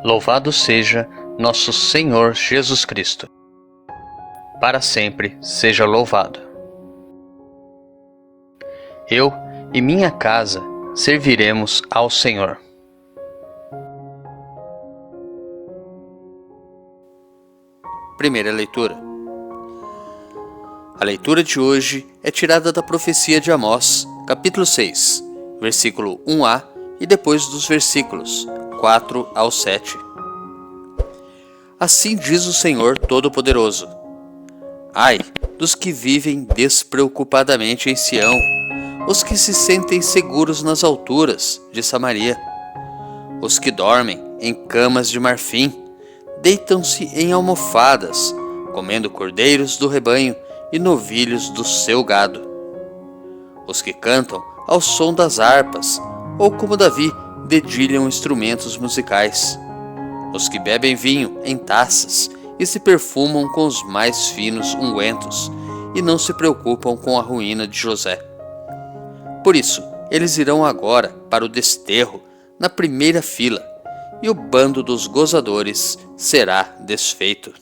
Louvado seja nosso Senhor Jesus Cristo. Para sempre seja louvado. Eu e minha casa serviremos ao Senhor. Primeira leitura. A leitura de hoje é tirada da profecia de Amós, capítulo 6, versículo 1a e depois dos versículos 4 ao 7. Assim diz o Senhor Todo-Poderoso: Ai dos que vivem despreocupadamente em Sião, os que se sentem seguros nas alturas de Samaria, os que dormem em camas de marfim, deitam-se em almofadas, comendo cordeiros do rebanho e novilhos do seu gado. Os que cantam ao som das harpas, ou como Davi, dedilham instrumentos musicais. Os que bebem vinho em taças e se perfumam com os mais finos ungüentos, e não se preocupam com a ruína de José. Por isso, eles irão agora para o desterro, na primeira fila, e o bando dos gozadores será desfeito.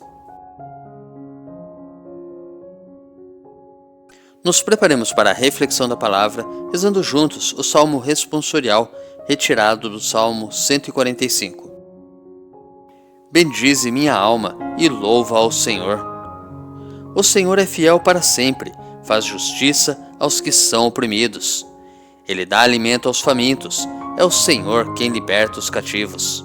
Nos preparemos para a reflexão da palavra, rezando juntos o Salmo responsorial, retirado do Salmo 145. Bendize minha alma e louva ao Senhor. O Senhor é fiel para sempre, faz justiça aos que são oprimidos. Ele dá alimento aos famintos, é o Senhor quem liberta os cativos.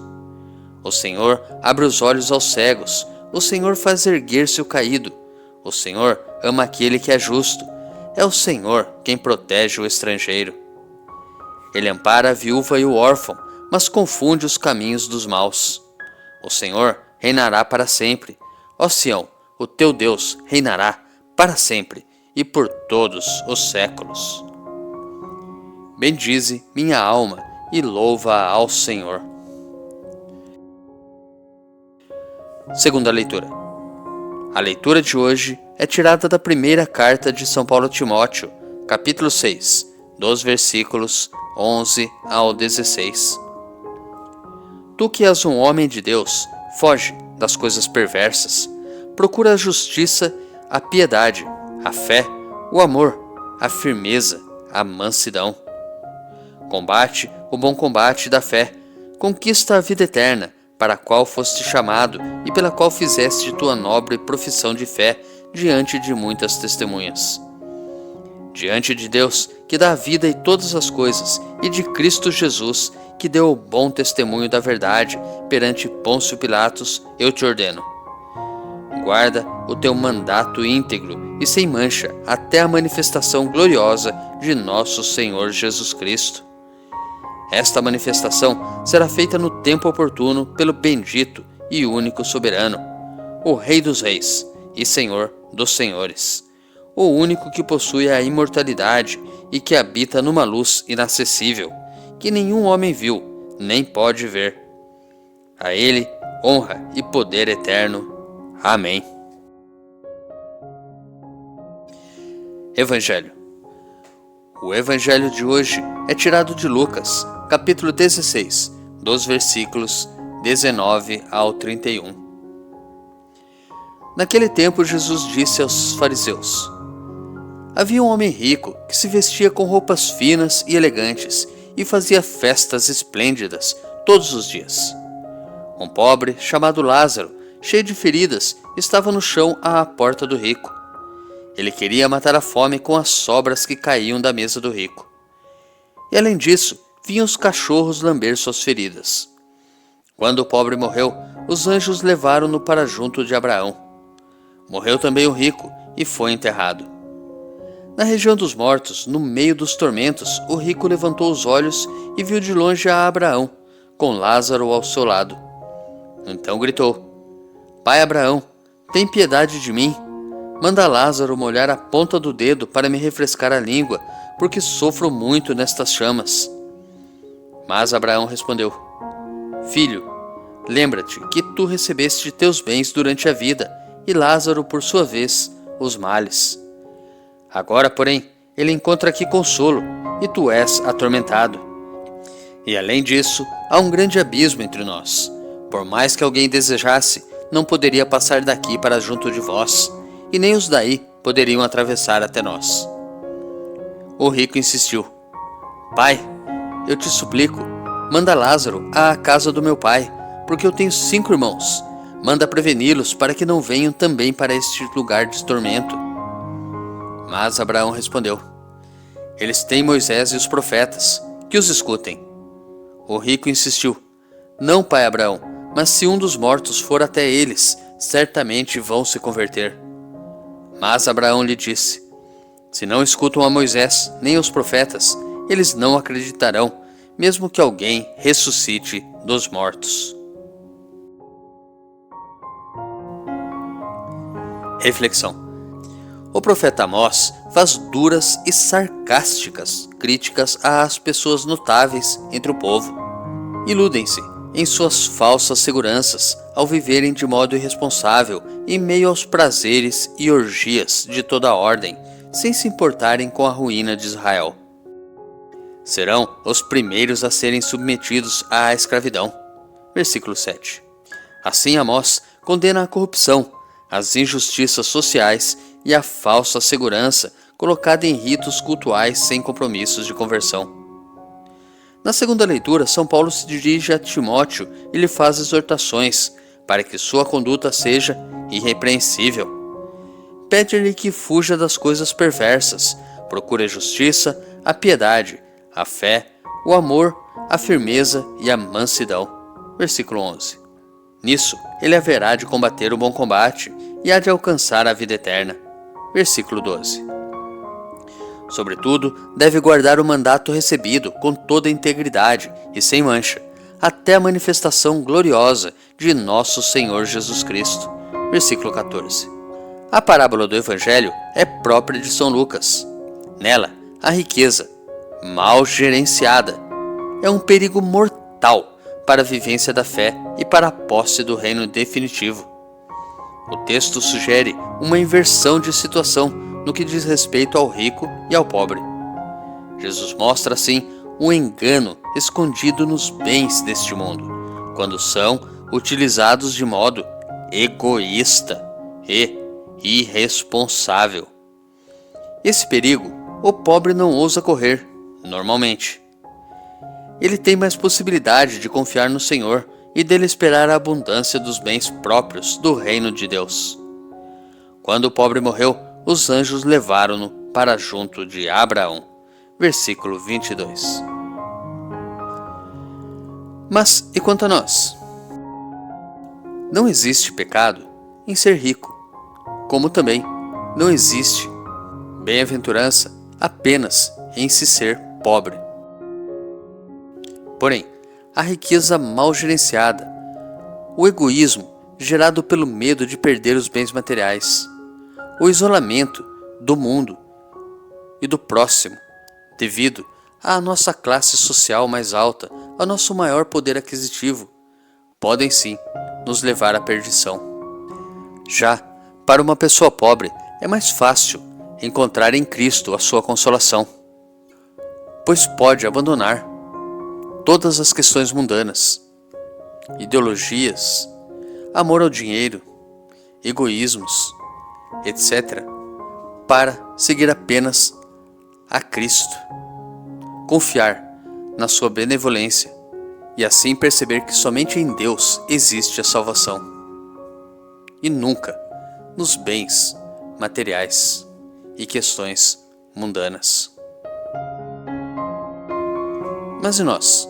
O Senhor abre os olhos aos cegos, o Senhor faz erguer-se o caído. O Senhor ama aquele que é justo, é o Senhor quem protege o estrangeiro. Ele ampara a viúva e o órfão, mas confunde os caminhos dos maus. O Senhor reinará para sempre. Ó Sião, o teu Deus reinará para sempre e por todos os séculos. Bendize minha alma e louva ao Senhor. Segunda leitura. A leitura de hoje é tirada da primeira carta de São Paulo a Timóteo, capítulo 6, dos versículos 11 ao 16. Tu que és um homem de Deus, foge das coisas perversas, procura a justiça, a piedade, a fé, o amor, a firmeza, a mansidão. Combate o bom combate da fé, conquista a vida eterna, para a qual foste chamado e pela qual fizeste tua nobre profissão de fé diante de muitas testemunhas. Diante de Deus, que dá a vida e todas as coisas, e de Cristo Jesus, que deu o bom testemunho da verdade perante Pôncio Pilatos, eu te ordeno. Guarda o teu mandato íntegro e sem mancha até a manifestação gloriosa de nosso Senhor Jesus Cristo. Esta manifestação será feita no tempo oportuno pelo bendito e único soberano, o Rei dos Reis e Senhor dos Senhores, o único que possui a imortalidade e que habita numa luz inacessível, que nenhum homem viu, nem pode ver. A Ele honra e poder eterno. Amém. Evangelho. O Evangelho de hoje é tirado de Lucas, capítulo 16, dos versículos 19 ao 31. Naquele tempo Jesus disse aos fariseus: Havia um homem rico que se vestia com roupas finas e elegantes e fazia festas esplêndidas todos os dias. Um pobre, chamado Lázaro, cheio de feridas, estava no chão à porta do rico. Ele queria matar a fome com as sobras que caíam da mesa do rico. E além disso, vinham os cachorros lamber suas feridas. Quando o pobre morreu, os anjos levaram-no para junto de Abraão. Morreu também o rico e foi enterrado. Na região dos mortos, no meio dos tormentos, o rico levantou os olhos e viu de longe a Abraão, com Lázaro ao seu lado. Então gritou: Pai Abraão, tem piedade de mim. Manda Lázaro molhar a ponta do dedo para me refrescar a língua, porque sofro muito nestas chamas. Mas Abraão respondeu: Filho, lembra-te que tu recebeste teus bens durante a vida, e Lázaro, por sua vez, os males. Agora, porém, ele encontra aqui consolo, e tu és atormentado. E além disso, há um grande abismo entre nós, Por mais que alguém desejasse, não poderia passar daqui para junto de vós, e nem os daí poderiam atravessar até nós. O rico insistiu: Pai, eu te suplico, manda Lázaro à casa do meu pai, porque eu tenho 5 irmãos. Manda preveni-los para que não venham também para este lugar de tormento. Mas Abraão respondeu: Eles têm Moisés e os profetas, que os escutem. O rico insistiu: Não, pai Abraão, mas se um dos mortos for até eles, certamente vão se converter. Mas Abraão lhe disse: Se não escutam a Moisés nem aos profetas, eles não acreditarão, mesmo que alguém ressuscite dos mortos. Reflexão. O profeta Amós faz duras e sarcásticas críticas às pessoas notáveis entre o povo. Iludem-se em suas falsas seguranças ao viverem de modo irresponsável em meio aos prazeres e orgias de toda a ordem, sem se importarem com a ruína de Israel. Serão os primeiros a serem submetidos à escravidão. Versículo 7. Assim Amós condena a corrupção, as injustiças sociais e a falsa segurança colocada em ritos cultuais sem compromissos de conversão. Na segunda leitura, São Paulo se dirige a Timóteo e lhe faz exortações para que sua conduta seja irrepreensível. Pede-lhe que fuja das coisas perversas, procure a justiça, a piedade, a fé, o amor, a firmeza e a mansidão. Versículo 11. Nisso, ele haverá de combater o bom combate e há de alcançar a vida eterna. Versículo 12. Sobretudo, deve guardar o mandato recebido com toda integridade e sem mancha, até a manifestação gloriosa de nosso Senhor Jesus Cristo. Versículo 14. A parábola do Evangelho é própria de São Lucas. Nela, a riqueza, mal gerenciada, é um perigo mortal para a vivência da fé e para a posse do reino definitivo. O texto sugere uma inversão de situação no que diz respeito ao rico e ao pobre. Jesus mostra, assim, um engano escondido nos bens deste mundo, quando são utilizados de modo egoísta e irresponsável. Esse perigo o pobre não ousa correr, normalmente. Ele tem mais possibilidade de confiar no Senhor e dele esperar a abundância dos bens próprios do reino de Deus. Quando o pobre morreu, os anjos levaram-no para junto de Abraão. Versículo 22. Mas e quanto a nós? Não existe pecado em ser rico, como também não existe bem-aventurança apenas em se ser pobre. Porém, a riqueza mal gerenciada, o egoísmo gerado pelo medo de perder os bens materiais, o isolamento do mundo e do próximo, devido à nossa classe social mais alta, ao nosso maior poder aquisitivo, podem sim nos levar à perdição. Já para uma pessoa pobre é mais fácil encontrar em Cristo a sua consolação, pois pode abandonar todas as questões mundanas, ideologias, amor ao dinheiro, egoísmos, etc., para seguir apenas a Cristo, confiar na sua benevolência e assim perceber que somente em Deus existe a salvação e nunca nos bens materiais e questões mundanas. Mas e nós?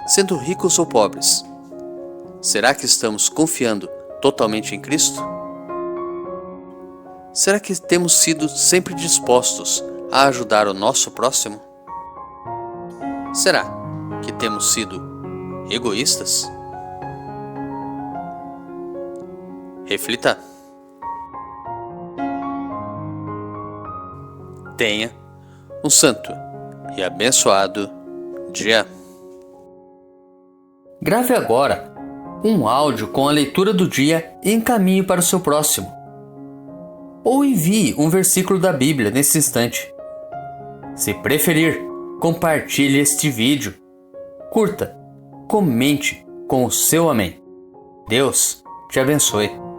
Sendo ricos ou pobres, será que estamos confiando totalmente em Cristo? Será que temos sido sempre dispostos a ajudar o nosso próximo? Será que temos sido egoístas? Reflita. Tenha um santo e abençoado dia. Grave agora um áudio com a leitura do dia e encaminhe para o seu próximo. Ou envie um versículo da Bíblia nesse instante. Se preferir, compartilhe este vídeo. Curta, comente, com o seu amém. Deus te abençoe.